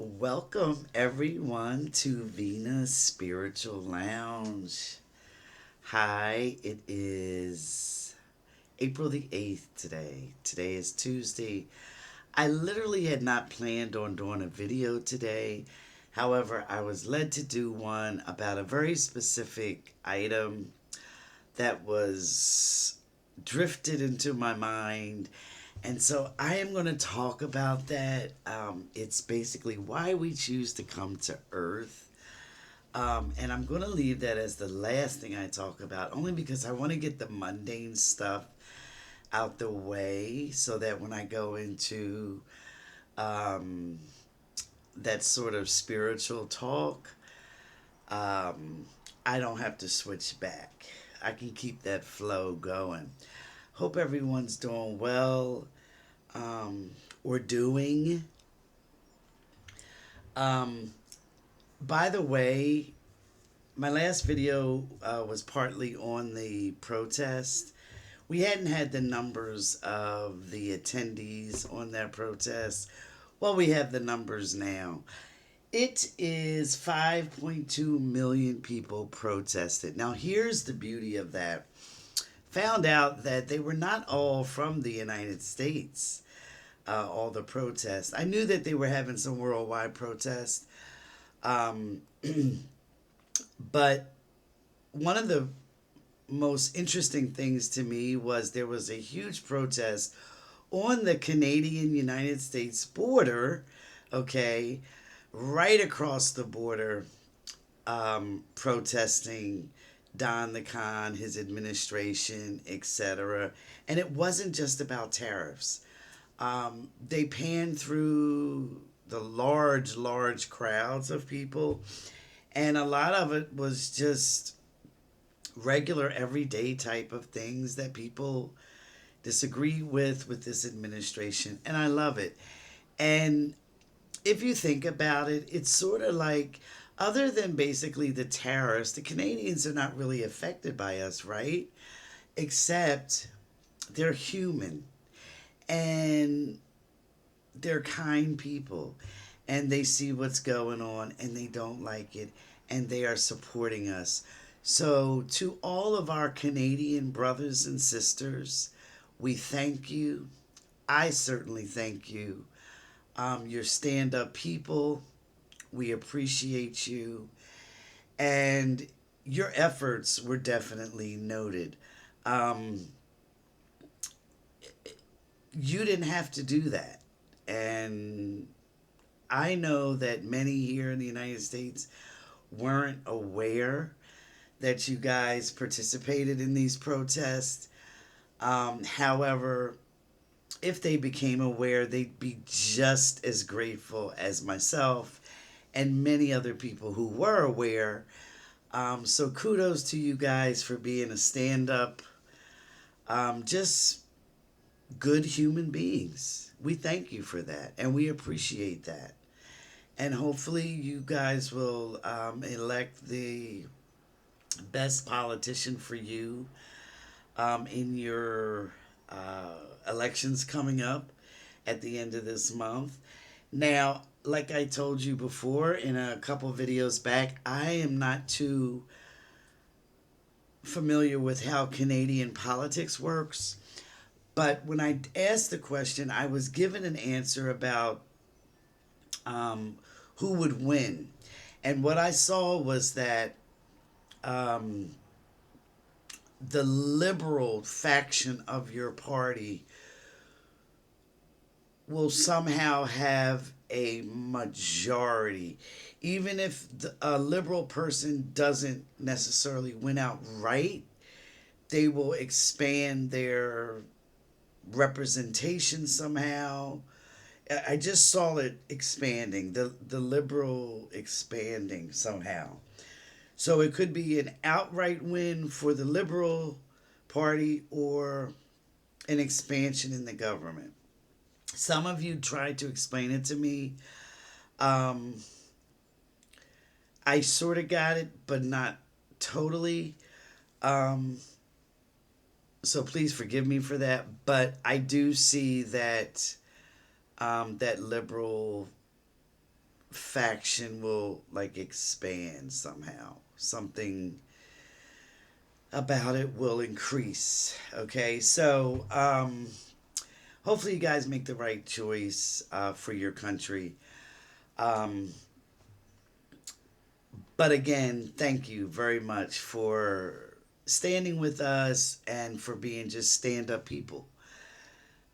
Welcome everyone to Vena's Spiritual Lounge. Hi, it is April the 8th today. Today is Tuesday. I literally had not planned on doing a video today. However, I was led to do one about a very specific item that was drifted into my mind. And so I am going to talk about that. It's basically why we choose to come to Earth. And I'm going to leave that as the last thing I talk about, only because I want to get the mundane stuff out the way so that when I go into um, that sort of spiritual talk, I don't have to switch back. I can keep that flow going. Hope everyone's doing well um, or doing. Um, by the way, my last video was partly on the protest. We hadn't had the numbers of the attendees on that protest. Well, we have the numbers now. It is 5.2 million people protested. Now, here's the beauty of that. Found out that they were not all from the United States, all the protests. I knew that they were having some worldwide protests, um, but one of the most interesting things to me was there was a huge protest on the Canadian United States border, okay, right across the border, protesting Don the Con, his administration, etc. And it wasn't just about tariffs. They panned through the large crowds of people, and a lot of it was just regular, everyday type of things that people disagree with this administration, and I love it. And if you think about it, it's sort of like, other than basically the tariffs, the Canadians are not really affected by us, right? Except they're human and they're kind people, and they see what's going on and they don't like it, and they are supporting us. So, to all of our Canadian brothers and sisters, we thank you. I certainly thank you. You're stand up people. We appreciate you. And your efforts were definitely noted. Um, you didn't have to do that. And I know that many here in the United States weren't aware that you guys participated in these protests. However, if they became aware, they'd be just as grateful as myself and many other people who were aware. So kudos to you guys for being a stand up, just good human beings. We thank you for that and we appreciate that. And hopefully, you guys will elect the best politician for you in your elections coming up at the end of this month. Now, like I told you before in a couple videos back, I am not too familiar with how Canadian politics works. But when I asked the question, I was given an answer about um, who would win. And what I saw was that um, the liberal faction of your party will somehow have a majority. Even if a liberal person doesn't necessarily win outright, they will expand their representation somehow. I just saw it expanding, the liberal expanding somehow. So it could be an outright win for the Liberal Party or an expansion in the government. Some of you tried to explain it to me. Um, I sort of got it, but not totally. Um, so please forgive me for that. But I do see that that liberal faction will like expand somehow. Something about it will increase. Okay, so hopefully you guys make the right choice for your country. Um, but again, thank you very much for standing with us and for being just stand up people.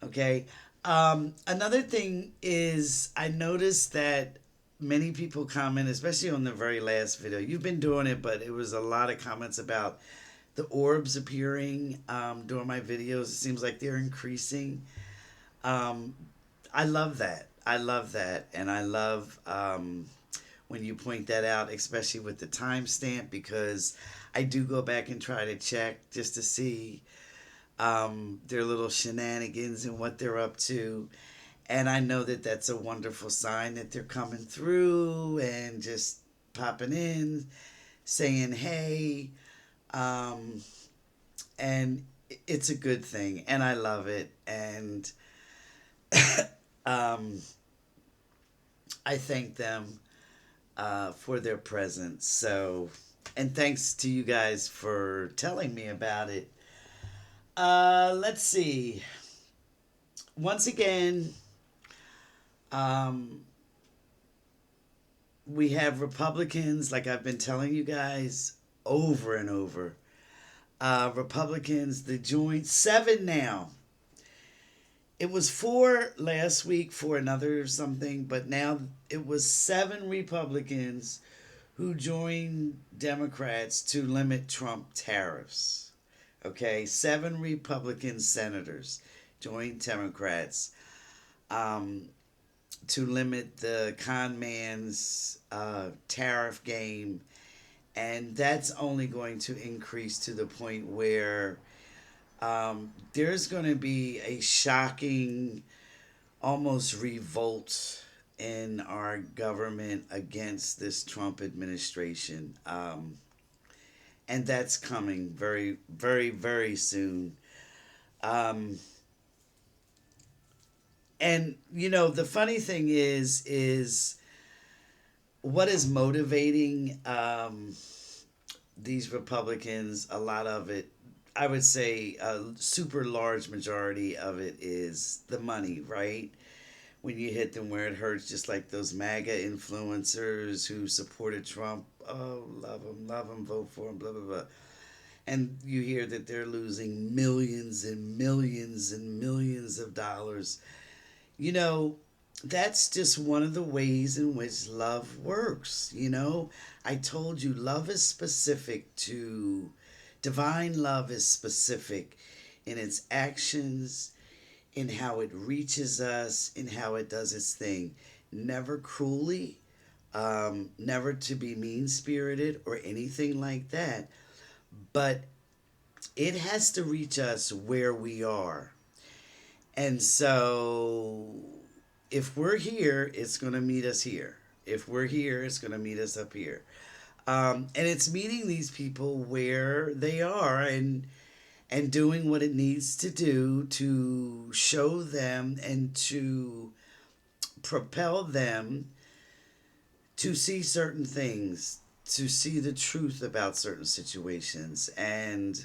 Okay. Another thing is, I noticed that many people comment, especially on the very last video. You've been doing it, but it was a lot of comments about the orbs appearing during my videos. It seems like they're increasing. Um, I love that. I love that. And I love when you point that out, especially with the timestamp, because I do go back and try to check just to see their little shenanigans and what they're up to. And I know that that's a wonderful sign that they're coming through and just popping in, saying, hey. Um, and it's a good thing. And I love it. And um, I thank them for their presence. So, and thanks to you guys for telling me about it. Let's see. Once again, um, we have Republicans, like I've been telling you guys over and over. Republicans, the joint, 7 now. It was 4 last week for another something, but now it was 7 Republicans who joined Democrats to limit Trump tariffs. Okay, 7 Republican senators joined Democrats um, to limit the con man's tariff game, and that's only going to increase to the point where there's going to be a shocking, almost revolt in our government against this Trump administration. And that's coming very, very, very soon. Um, and you know, the funny thing is what is motivating these Republicans? A lot of it, I would say, a super large majority of it is the money, right? When you hit them where it hurts, just like those MAGA influencers who supported Trump. Oh, love him, vote for him, blah, blah, blah. And you hear that they're losing millions and millions and millions of dollars. You know, that's just one of the ways in which love works. You know, I told you love is specific to, divine love is specific in its actions, in how it reaches us, in how it does its thing. Never cruelly, never to be mean spirited or anything like that. But it has to reach us where we are. And so if we're here, it's going to meet us here. If we're here, it's going to meet us up here. And it's meeting these people where they are, and doing what it needs to do to show them and to propel them to see certain things, to see the truth about certain situations. And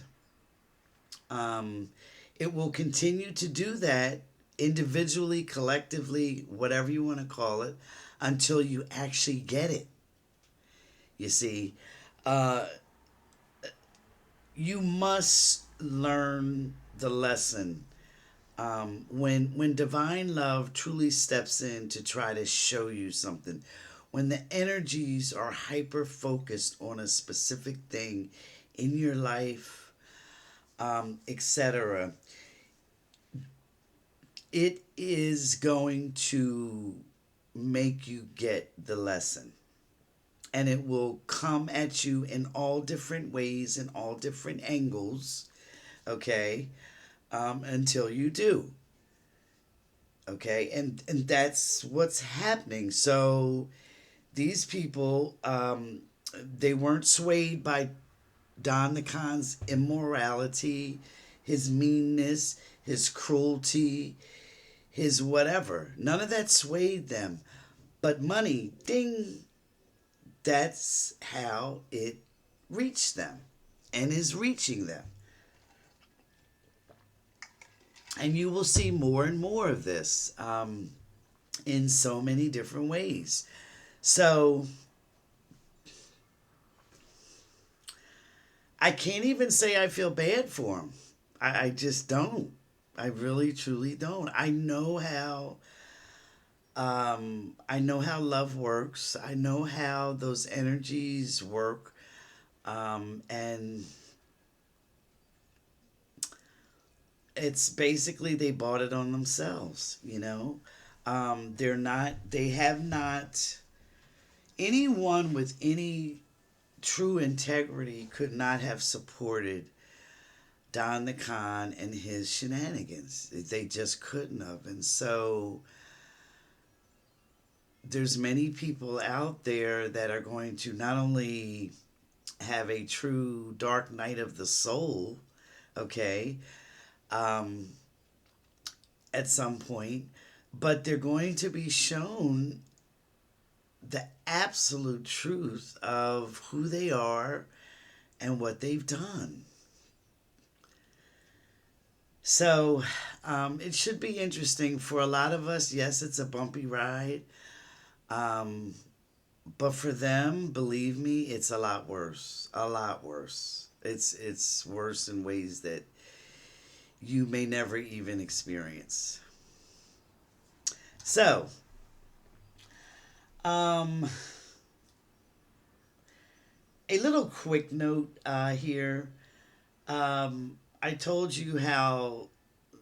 um, it will continue to do that individually, collectively, whatever you want to call it, until you actually get it. You see, uh, you must learn the lesson when divine love truly steps in to try to show you something, when the energies are hyper focused on a specific thing in your life, etc., it is going to make you get the lesson. And it will come at you in all different ways, in all different angles, okay, until you do. Okay, and that's what's happening. So these people, they weren't swayed by Don the Khan's immorality, his meanness, his cruelty, his whatever. None of that swayed them. But money, ding, that's how it reached them and is reaching them. And you will see more and more of this in so many different ways. So I can't even say I feel bad for them. I just don't. I really, truly don't. I know how love works. I know how those energies work, and it's basically they bought it on themselves. They're not. They have not. Anyone with any true integrity could not have supported Don the Con and his shenanigans. They just couldn't have. And so there's many people out there that are going to not only have a true dark night of the soul, okay, um, at some point, but they're going to be shown the absolute truth of who they are and what they've done. So it should be interesting for a lot of us. Yes, it's a bumpy ride. Um, but for them, believe me, it's a lot worse. A lot worse. It's worse in ways that you may never even experience. So, um, a little quick note here. I told you how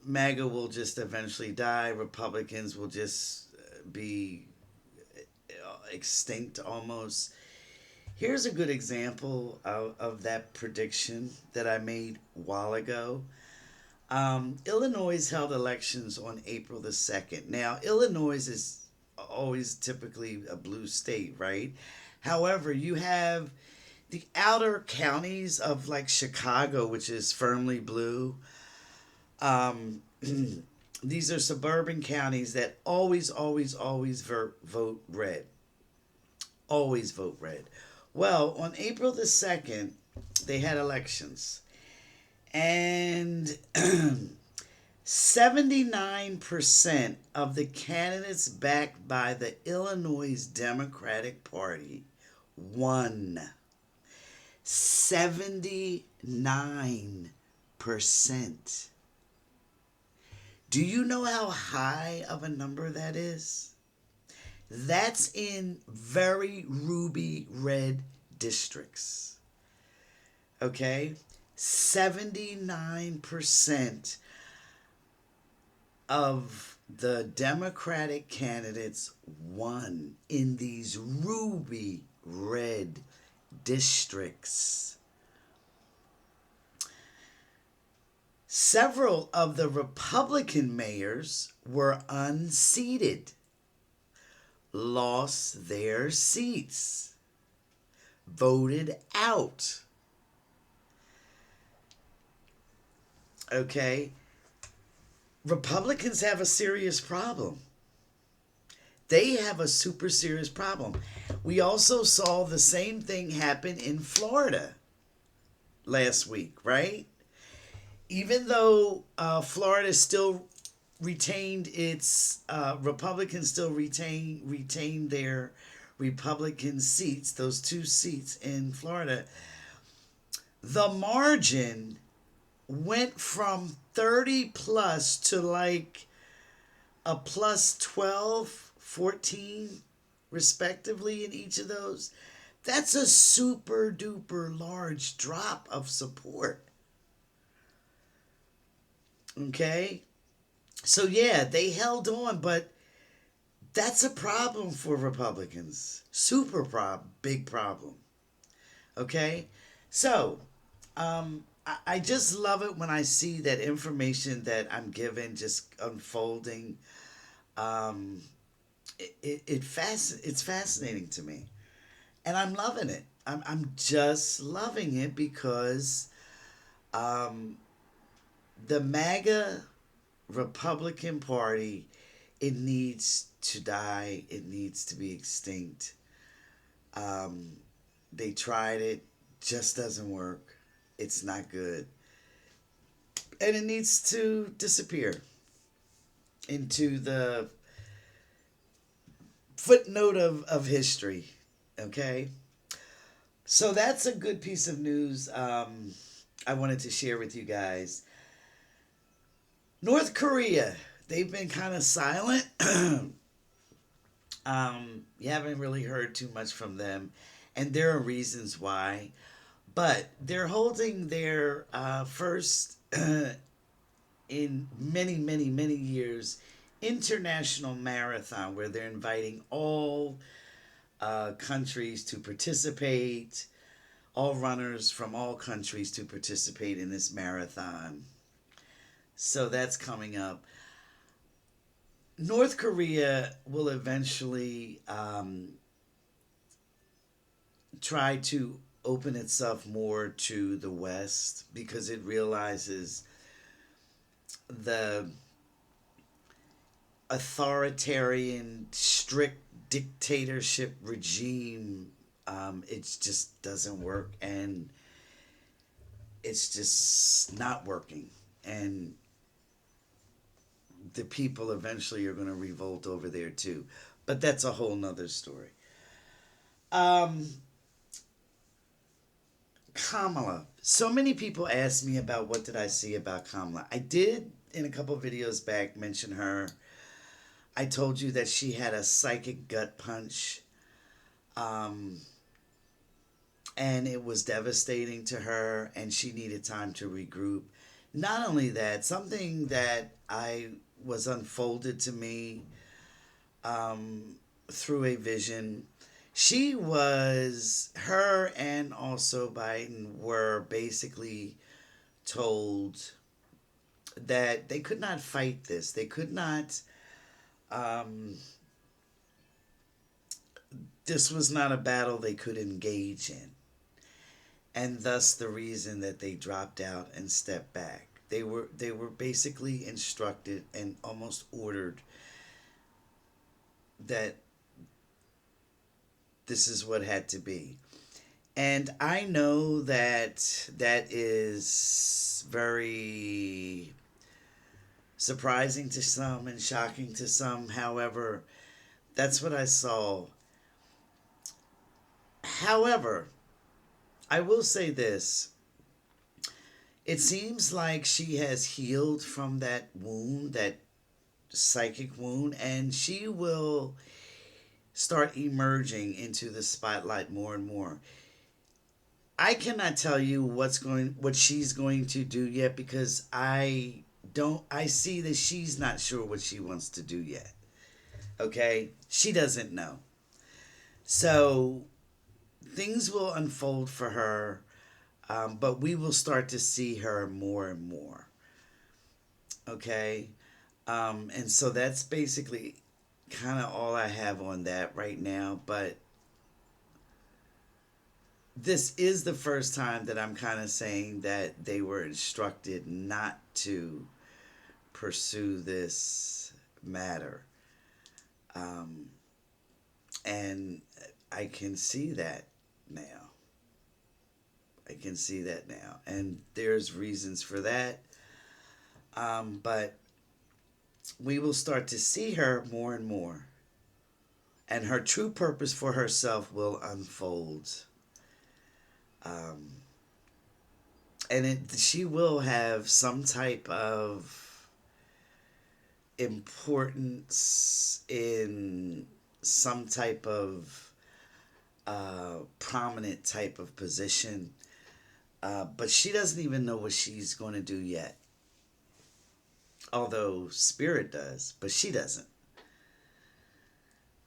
MAGA will just eventually die. Republicans will just be extinct almost. Here's a good example of that prediction that I made a while ago. Illinois held elections on April the 2nd. Now, Illinois is always typically a blue state, right? However, you have the outer counties of like Chicago, which is firmly blue. Um, these are suburban counties that always vote red. Always vote red. Well, on April the 2nd, they had elections. And 79% of the candidates backed by the Illinois Democratic Party won. 79%. Do you know how high of a number that is? That's in very ruby red districts. Okay? 79% of the Democratic candidates won in these ruby red districts. Several of the Republican mayors were unseated, lost their seats, voted out. Okay? Republicans have a serious problem. They have a super serious problem. We also saw the same thing happen in Florida last week, right? Even though Florida still retained its Republicans still retained their Republican seats, those 2 seats in Florida, the margin went from 30 plus to like a plus 12, 14 respectively in each of those. That's a super duper large drop of support. Okay? So yeah, they held on, but that's a problem for Republicans. Super big problem. Okay? So, I just love it when I see that information that I'm given just unfolding. It's fascinating to me, and I'm loving it. I'm just loving it because the MAGA Republican Party It needs to die. It needs to be extinct. Um, they tried it, just doesn't work. It's not good. And it needs to disappear into the footnote of history. Okay? So that's a good piece of news I wanted to share with you guys. North Korea, they've been kind of silent. You haven't really heard too much from them, and there are reasons why. But they're holding their first in many, many, many years international marathon where they're inviting all countries to participate, all runners from all countries to participate in this marathon. So that's coming up. North Korea will eventually try to open itself more to the West because it realizes the authoritarian, strict dictatorship regime. It just doesn't work, and it's just not working. And the people eventually are going to revolt over there too. But that's a whole nother story. Um, Kamala. So many people ask me about what did I see about Kamala. I did in a couple of videos back mention her. I told you that she had a psychic gut punch. Um, and it was devastating to her, and she needed time to regroup. Not only that, something that I was unfolded to me through a vision. Her and also Biden were basically told that they could not fight this. They could not, um, this was not a battle they could engage in. And thus the reason that they dropped out and stepped back. They were basically instructed and almost ordered that this is what had to be. And I know that that is very surprising to some and shocking to some. However, that's what I saw. However, I will say this. It seems like she has healed from that wound, that psychic wound, and she will start emerging into the spotlight more and more. I cannot tell you what she's going to do yet because I see that she's not sure what she wants to do yet. Okay? She doesn't know. So things will unfold for her, but we will start to see her more and more. Okay? And so that's basically kind of all I have on that right now. But this is the first time that I'm kind of saying that they were instructed not to pursue this matter. Um, and I can see that now. I can see that now. And there's reasons for that. But we will start to see her more and more. And her true purpose for herself will unfold. Um, and she will have some type of importance in some type of prominent type of position. But she doesn't even know what she's going to do yet. Although Spirit does, but she doesn't.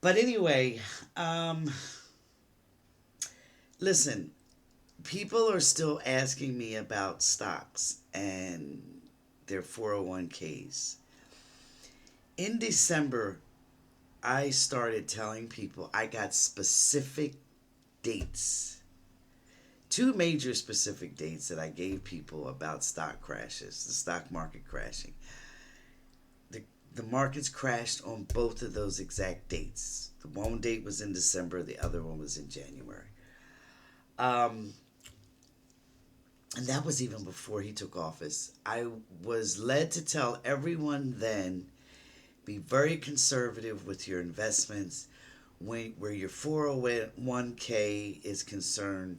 But anyway, listen, people are still asking me about stocks and their 401ks. In December, I started telling people I got specific dates. Two major specific dates that I gave people about stock crashes, the stock market crashing. the markets crashed on both of those exact dates. The one date was in December, the other one was in January. Um, and that was even before he took office. I was led to tell everyone then, be very conservative with your investments. Where your 401k is concerned,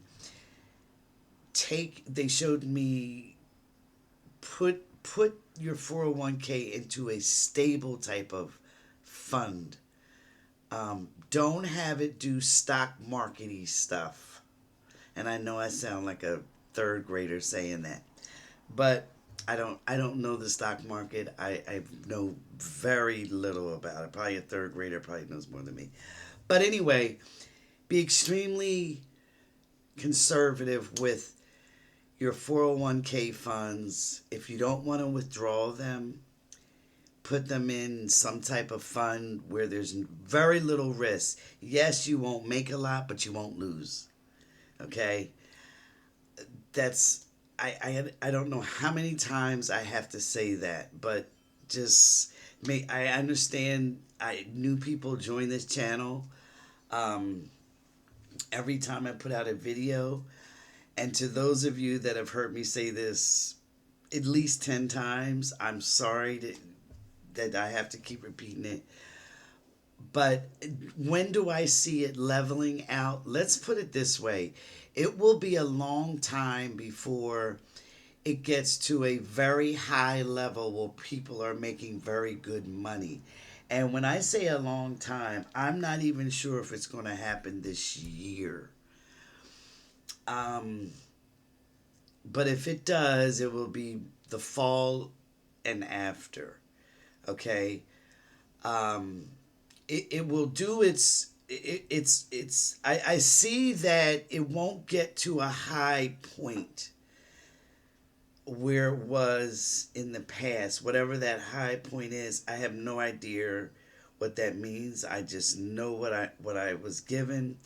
they showed me, put your 401k into a stable type of fund. Don't have it do stock markety stuff. And I know I sound like a third grader saying that, but I don't know the stock market. I know very little about it. Probably a third grader probably knows more than me. But anyway, be extremely conservative with your 401k funds. If you don't want to withdraw them, put them in some type of fund where there's very little risk. Yes, you won't make a lot, but you won't lose. Okay? That's I don't know how many times I have to say that, but just I understand new people join this channel. Um, every time I put out a video, and to those of you that have heard me say this at least 10 times, I'm sorry that I have to keep repeating it. But when do I see it leveling out? Let's put it this way. It will be a long time before it gets to a very high level where people are making very good money. And when I say a long time, I'm not even sure if it's going to happen this year. But if it does, it will be the fall and after. Okay? It will do I see that it won't get to a high point where it was in the past. Whatever that high point is, I have no idea what that means. I just know what I was given.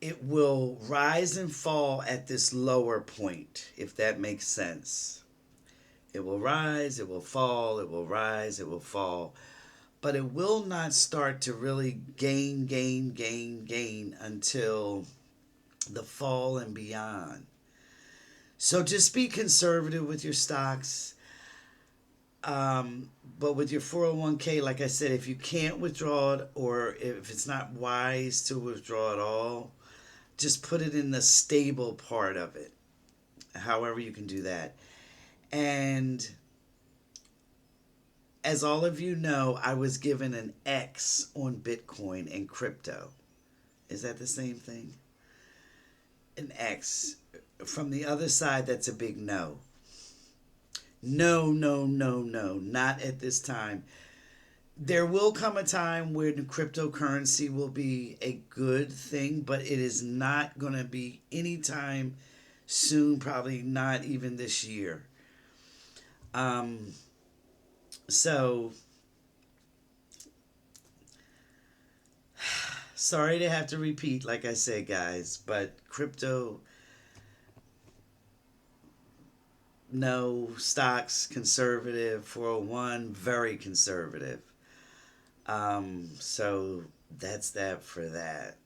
It will rise and fall at this lower point, if that makes sense. It will rise, it will fall, it will rise, it will fall. But it will not start to really gain until the fall and beyond. So just be conservative with your stocks. But with your 401k, like I said, if you can't withdraw it, or if it's not wise to withdraw at all, just put it in the stable part of it. However you can do that. And as all of you know, I was given an X on Bitcoin and crypto. Is that the same thing? An X. From the other side, that's a big no. No, no, no, no. Not at this time. There will come a time when cryptocurrency will be a good thing, but it is not going to be anytime soon, probably not even this year. So, sorry to have to repeat, like I said, guys, but crypto, no. Stocks, conservative. 401, very conservative. So that's that for that.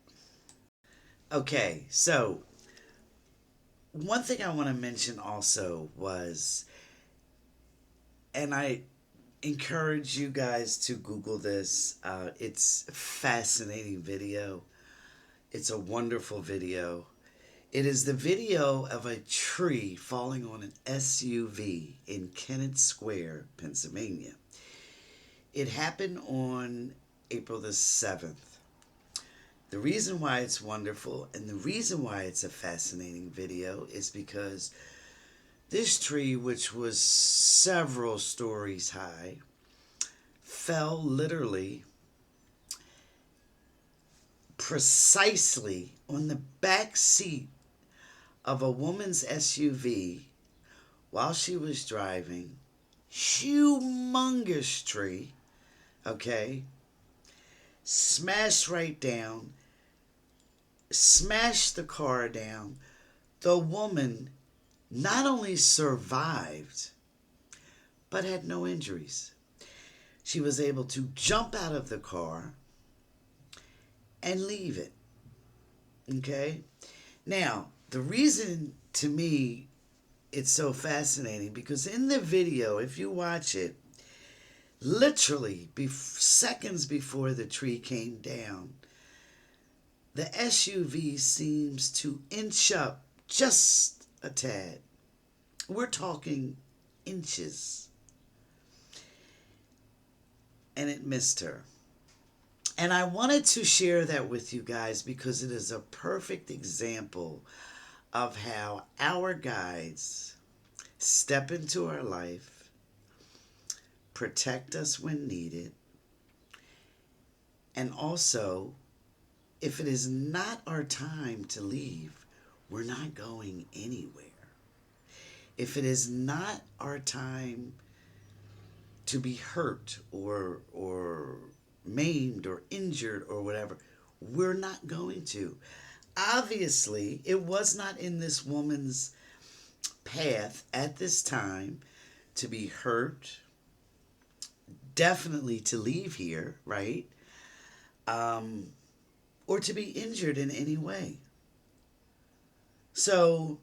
Okay, so one thing I want to mention also was, and I encourage you guys to Google this. It's a fascinating video. It's a wonderful video. It is the video of a tree falling on an SUV in Kennett Square, Pennsylvania. It happened on April the 7th. The reason why it's wonderful and the reason why it's a fascinating video is because this tree, which was several stories high, fell literally precisely on the back seat of a woman's SUV while she was driving. Humongous tree, okay? Smashed right down, smashed the car down. The woman not only survived, but had no injuries. she was able to jump out of the car and leave it. Okay? Now, the reason to me it's so fascinating because in the video, if you watch it, literally seconds before the tree came down, the SUV seems to inch up just a tad. We're talking inches. And it missed her. And I wanted to share that with you guys because it is a perfect example of how our guides step into our life, protect us when needed, and also, if it is not our time to leave, we're not going anywhere. If it is not our time to be hurt or maimed or injured or whatever, we're not going to. Obviously, it was not in this woman's path at this time to be hurt, definitely to leave here, right? Or to be injured in any way. So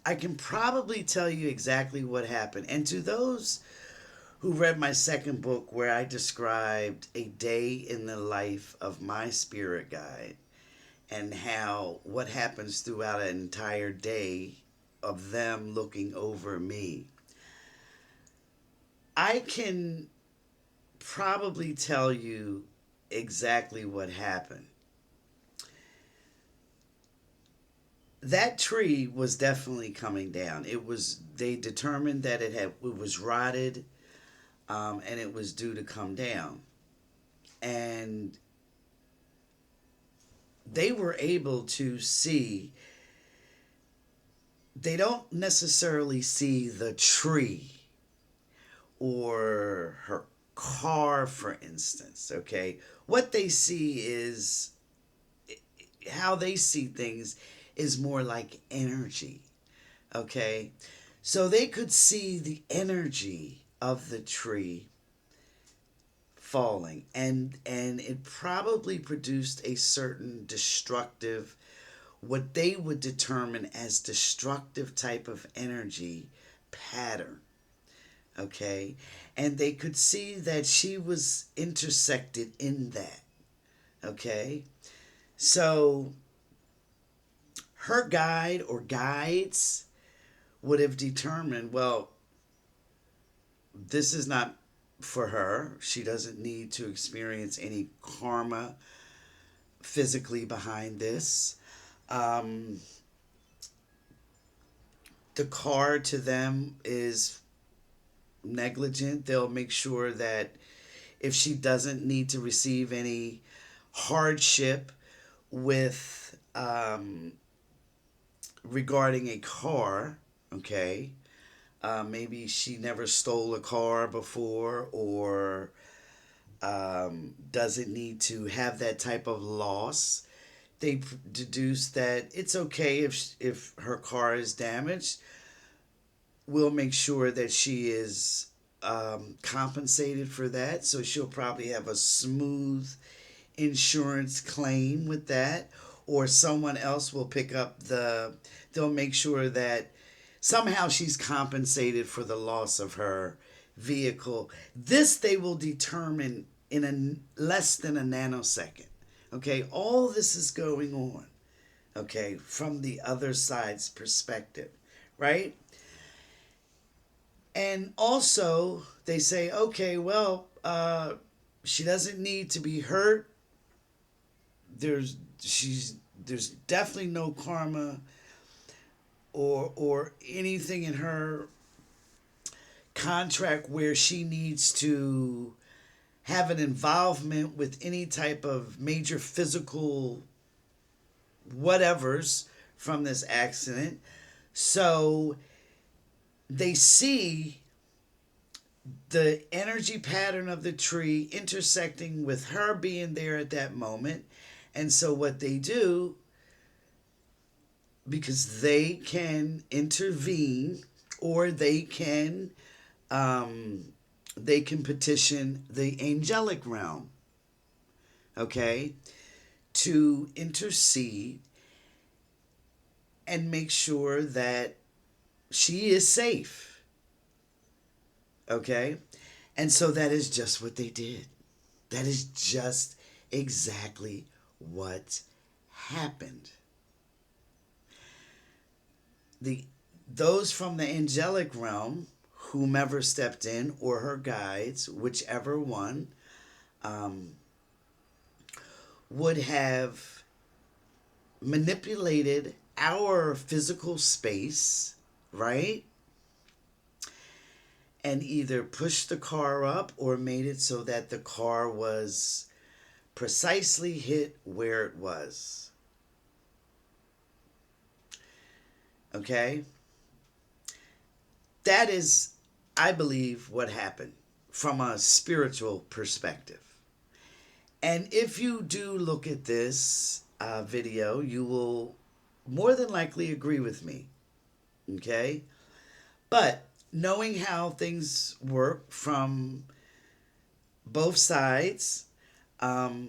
I can probably tell you exactly what happened. And to those who read my second book where I described a day in the life of my spirit guide and how what happens throughout an entire day of them looking over me, I can probably tell you exactly what happened. That tree was definitely coming down. They determined that it was rotted, and it was due to come down. And they were able to see, they don't necessarily see the tree or her car, for instance, okay? What they see is, how they see things is more like energy, okay? So they could see the energy of the tree falling, and it probably produced a certain destructive, what they would determine as destructive type of energy pattern, okay? And they could see that she was intersected in that, okay? So her guide or guides would have determined, well, this is not for her. She doesn't need to experience any karma physically behind this. The car to them is negligent. They'll make sure that if she doesn't need to receive any hardship with regarding a car, okay, maybe she never stole a car before, or doesn't need to have that type of loss. They deduce that it's okay if her car is damaged. We'll make sure that she is compensated for that. So she'll probably have a smooth insurance claim with that, or someone else will pick up they'll make sure that somehow she's compensated for the loss of her vehicle. This they will determine in a less than a nanosecond. Okay, all this is going on, okay, from the other side's perspective, right? And also, they say, okay, well, she doesn't need to be hurt. There's definitely no karma or anything in her contract where she needs to have an involvement with any type of major physical whatevers from this accident. So they see the energy pattern of the tree intersecting with her being there at that moment. And so what they do, because they can intervene or they can they can petition the angelic realm, okay, to intercede and make sure that she is safe, okay? And so that is just what they did. That is just exactly what happened. The those from the angelic realm, whomever stepped in, or her guides, whichever one, um, would have manipulated our physical space, right? And either pushed the car up or made it so that the car was precisely hit where it was. Okay? That is, I believe, what happened from a spiritual perspective. And if you do look at this video, you will more than likely agree with me. Okay? But knowing how things work from both sides, that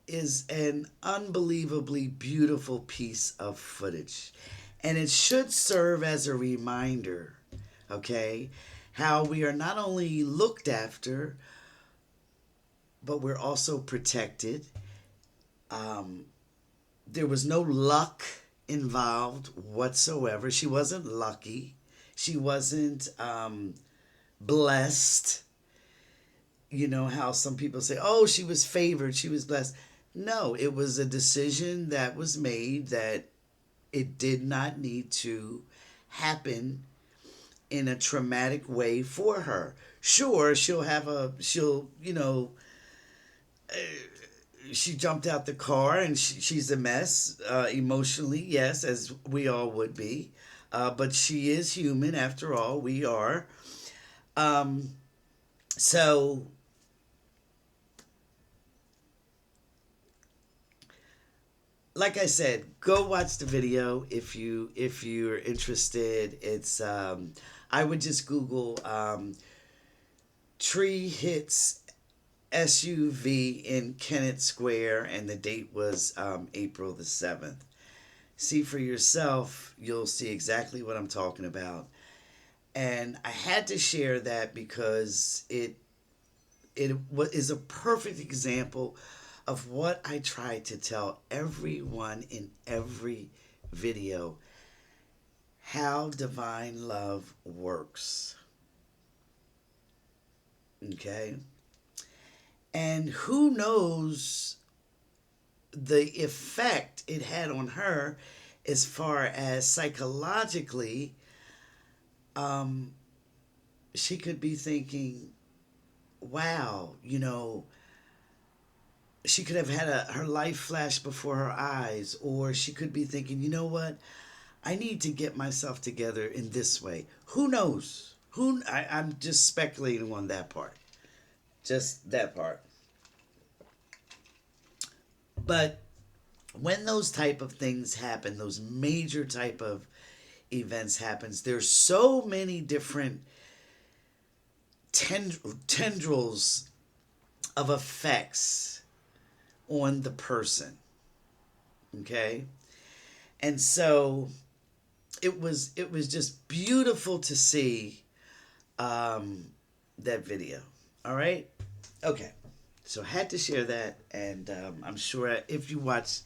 is an unbelievably beautiful piece of footage. And it should serve as a reminder, okay, how we are not only looked after, but we're also protected. There was no luck involved whatsoever. She wasn't lucky. She wasn't blessed. You know how some people say, oh, she was favored, she was blessed. No, it was a decision that was made that it did not need to happen in a traumatic way for her. Sure, she jumped out the car and she's a mess emotionally, yes, as we all would be. But she is human after all. We are. So, like I said, go watch the video if you're interested. It's I would just Google tree hits SUV in Kennett Square, and the date was April the 7th. See for yourself, you'll see exactly what I'm talking about. And I had to share that because it is a perfect example of what I try to tell everyone in every video: how divine love works. Okay? And who knows the effect it had on her as far as psychologically, she could be thinking, wow, she could have had her life flash before her eyes, or she could be thinking, you know what, I need to get myself together in this way. Who knows? I'm just speculating on that part. Just that part. But when those type of things happen, those major type of events happens, there's so many different tendrils of effects on the person. Okay? And so it was just beautiful to see that video. All right? Okay. So I had to share that, and I'm sure if you watch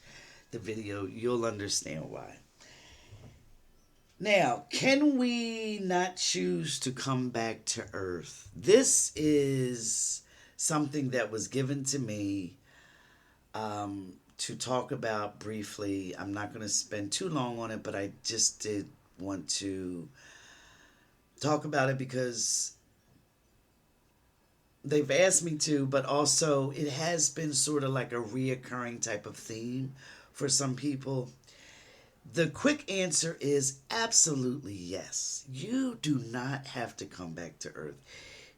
the video, you'll understand why. Now, can we not choose to come back to Earth? This is something that was given to me to talk about briefly. I'm not going to spend too long on it, but I just did want to talk about it because they've asked me to, but also it has been sort of like a reoccurring type of theme for some people. The quick answer is absolutely yes. You do not have to come back to Earth.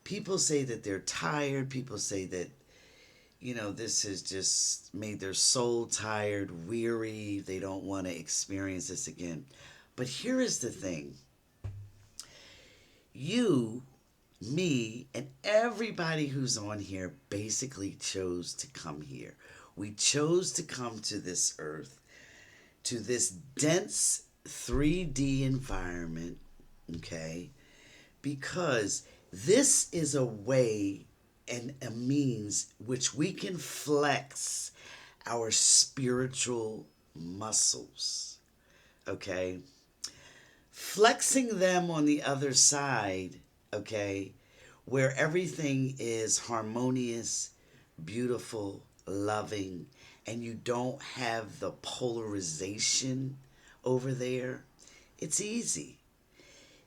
People say that they're tired. People say that, this has just made their soul tired, weary. They don't want to experience this again. But here is the thing. You, me, and everybody who's on here basically chose to come here. We chose to come to this earth, to this dense 3D environment, okay? Because this is a way and a means which we can flex our spiritual muscles, okay? Flexing them on the other side, okay, where everything is harmonious, beautiful, loving, and you don't have the polarization over there, it's easy.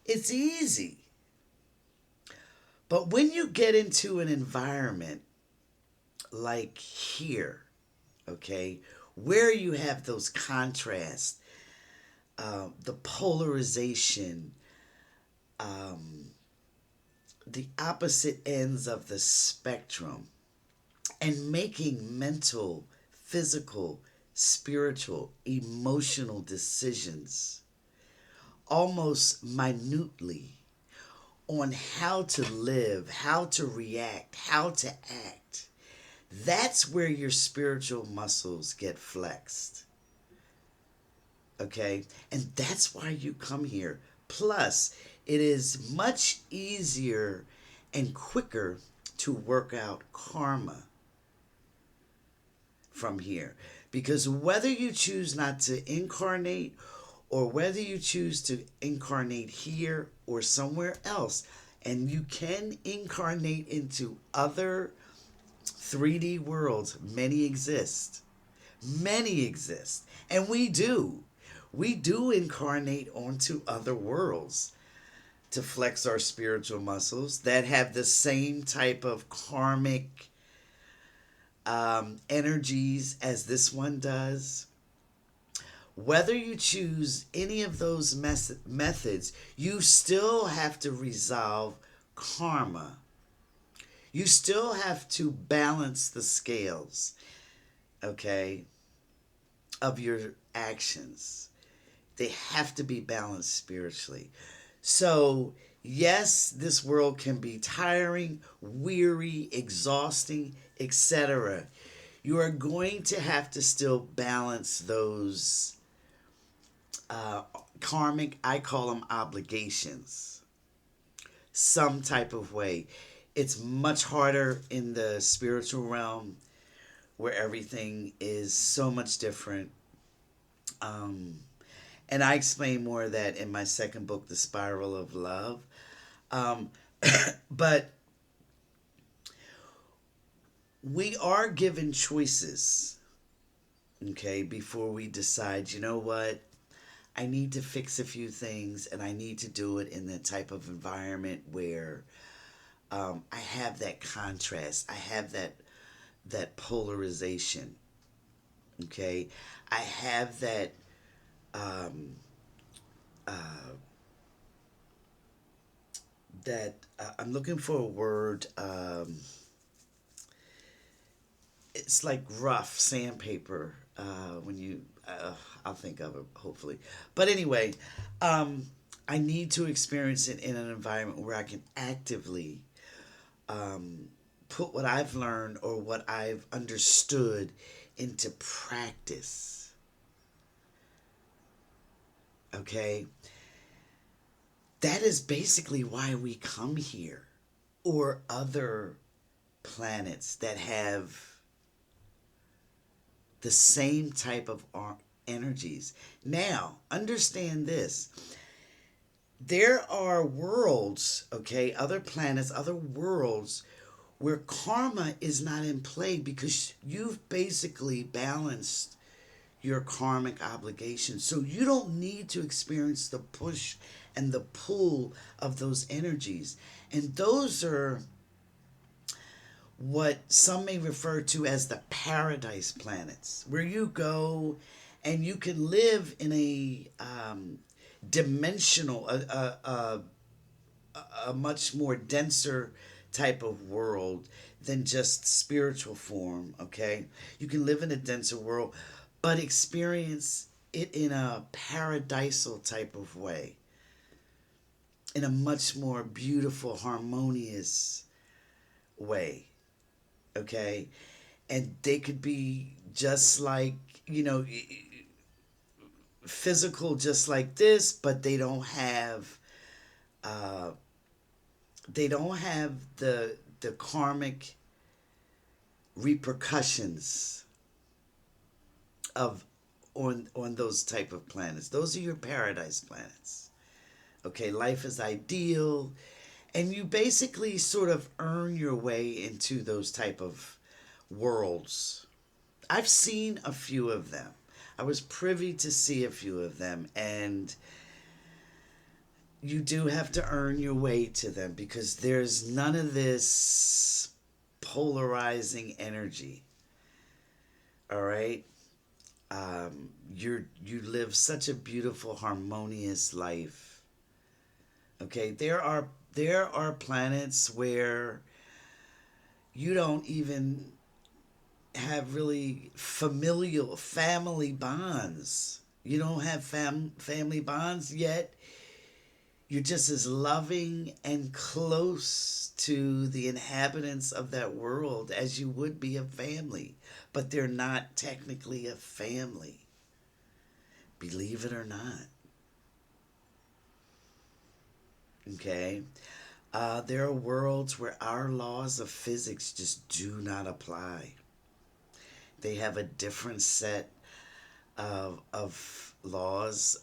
It's easy. But when you get into an environment like here, okay, where you have those contrasts, the polarization, um, the opposite ends of the spectrum, and making mental, physical, spiritual, emotional decisions almost minutely on how to live, how to react, how to act. That's where your spiritual muscles get flexed. Okay? And that's why you come here. Plus, it is much easier and quicker to work out karma from here. Because whether you choose not to incarnate or whether you choose to incarnate here or somewhere else, and you can incarnate into other 3D worlds, many exist. Many exist. And we do. We do incarnate onto other worlds to flex our spiritual muscles that have the same type of karmic energies as this one does. Whether you choose any of those methods, you still have to resolve karma. You still have to balance the scales, okay, of your actions. They have to be balanced spiritually. So, yes, this world can be tiring, weary, exhausting, etc. You are going to have to still balance those karmic, I call them obligations, some type of way. It's much harder in the spiritual realm where everything is so much different. Um, and I explain more of that in my second book, The Spiral of Love. Um, but we are given choices, okay, before we decide, you know what, I need to fix a few things and I need to do it in the type of environment where I have that contrast, I have that polarization, okay, I have that um, uh, I'm looking for a word. It's like rough sandpaper. When you, I'll think of it hopefully. But anyway, I need to experience it in an environment where I can actively put what I've learned or what I've understood into practice. Okay? That is basically why we come here, or other planets that have the same type of energies. Now, understand this. There are worlds, okay, other planets, other worlds where karma is not in play because you've basically balanced your karmic obligations. So you don't need to experience the push and the pull of those energies. And those are what some may refer to as the paradise planets, where you go and you can live in a dimensional, a much more denser type of world than just spiritual form, okay? You can live in a denser world, but experience it in a paradisal type of way. in a much more beautiful, harmonious way. Okay? And they could be just like, you know, physical just like this, but uh they don't have the karmic repercussions of on those type of planets. Those are your paradise planets. Okay, life is ideal, and you basically sort of earn your way into those type of worlds. I've seen a few of them. I was privy to see a few of them, and you do have to earn your way to them because there's none of this polarizing energy. All right, you live such a beautiful, harmonious life. Okay, there are planets where you don't even have really familial family bonds. You don't have family bonds yet. You're just as loving and close to the inhabitants of that world as you would be a family, but they're not technically a family. Believe it or not. Okay? There are worlds where our laws of physics just do not apply. They have a different set of laws,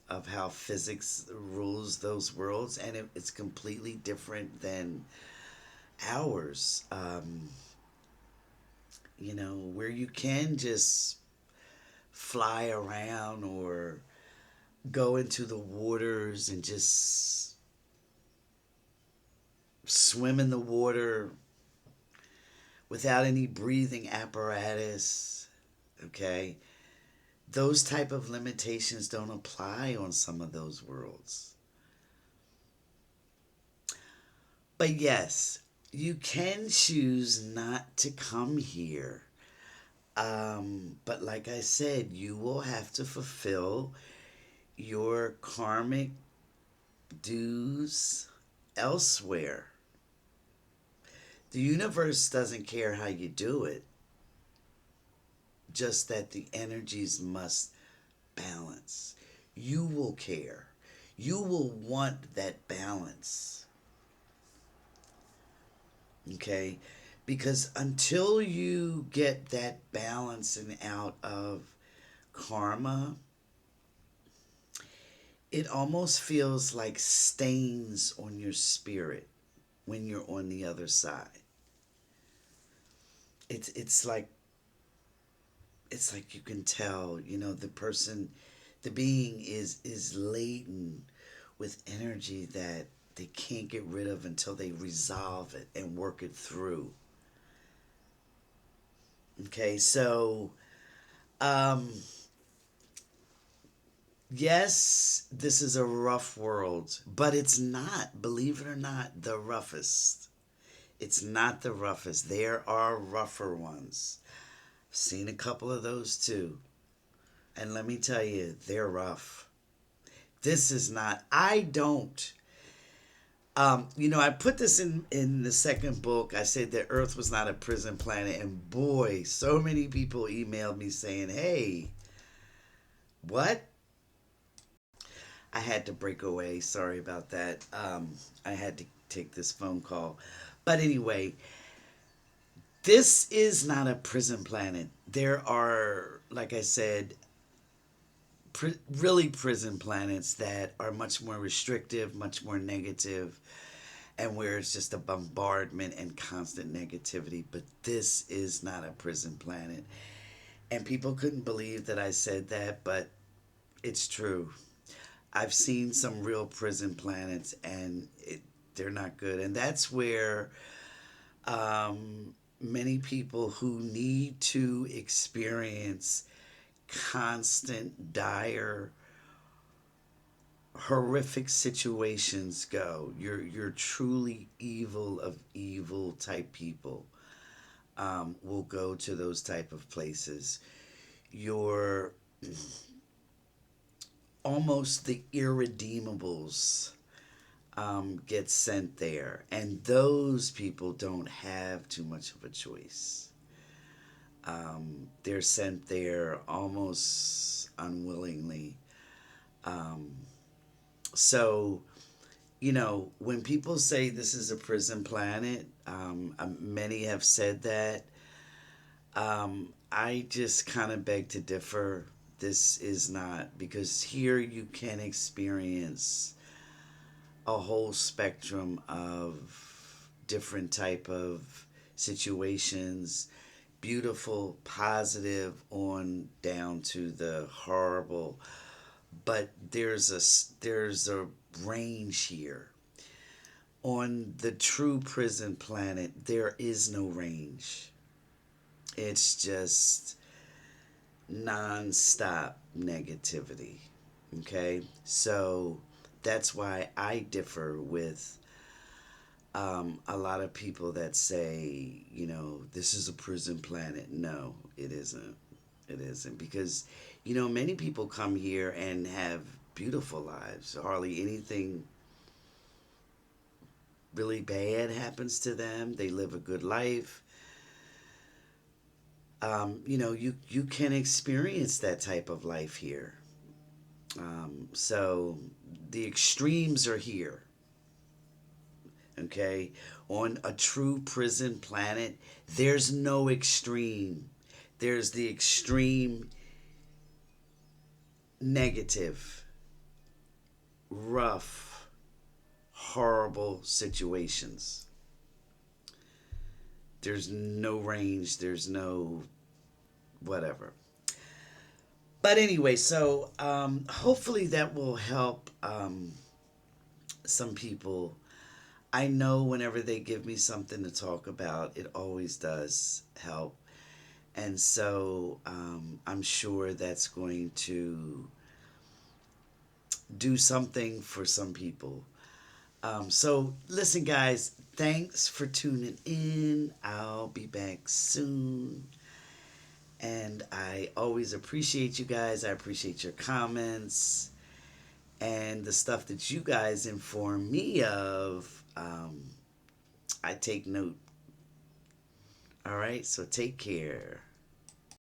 of how physics rules those worlds, and it's completely different than ours. Where you can just fly around or go into the waters and just swim in the water without any breathing apparatus. Okay, those type of limitations don't apply on some of those worlds. But yes, you can choose not to come here. But like I said, you will have to fulfill your karmic dues elsewhere. The universe doesn't care how you do it, just that the energies must balance. You will care. You will want that balance. Okay? Because until you get that balancing out of karma, it almost feels like stains on your spirit when you're on the other side. It's like you can tell, the person, the being is laden with energy that they can't get rid of until they resolve it and work it through. Okay, so um yes, this is a rough world, but it's not, believe it or not, the roughest. It's not the roughest. There are rougher ones. I've seen a couple of those too. And let me tell you, they're rough. This is not, I don't. I put this in the second book. I said that Earth was not a prison planet. And boy, so many people emailed me saying, hey, what? I had to break away. Sorry about that. I had to take this phone call. But anyway, this is not a prison planet. There are, like I said, really prison planets that are much more restrictive, much more negative, and where it's just a bombardment and constant negativity. But this is not a prison planet. And people couldn't believe that I said that, but it's true. I've seen some real prison planets, and they're not good. And that's where many people who need to experience constant, dire, horrific situations go. You're truly evil of evil type people will go to those type of places. You're almost the irredeemables get sent there. And those people don't have too much of a choice. They're sent there almost unwillingly. Um, so, when people say this is a prison planet, many have said that. I just kind of beg to differ. This is not, because here you can experience a whole spectrum of different type of situations, beautiful, positive, on down to the horrible. But there's a range here. On the true prison planet, there is no range. It's just non-stop negativity. Okay, so that's why I differ with a lot of people that say, this is a prison planet. No, it isn't. It isn't, because many people come here and have beautiful lives. Hardly anything really bad happens to them. They live a good life. You can experience that type of life here. So the extremes are here. Okay, on a true prison planet, there's no extreme. There's the extreme negative, rough, horrible situations. There's no range. There's no whatever. But anyway, so hopefully that will help some people. I know whenever they give me something to talk about, it always does help. And so I'm sure that's going to do something for some people. So listen, guys, thanks for tuning in. I'll be back soon. And I always appreciate you guys. I appreciate your comments and the stuff that you guys inform me of. I take note. All right, so take care.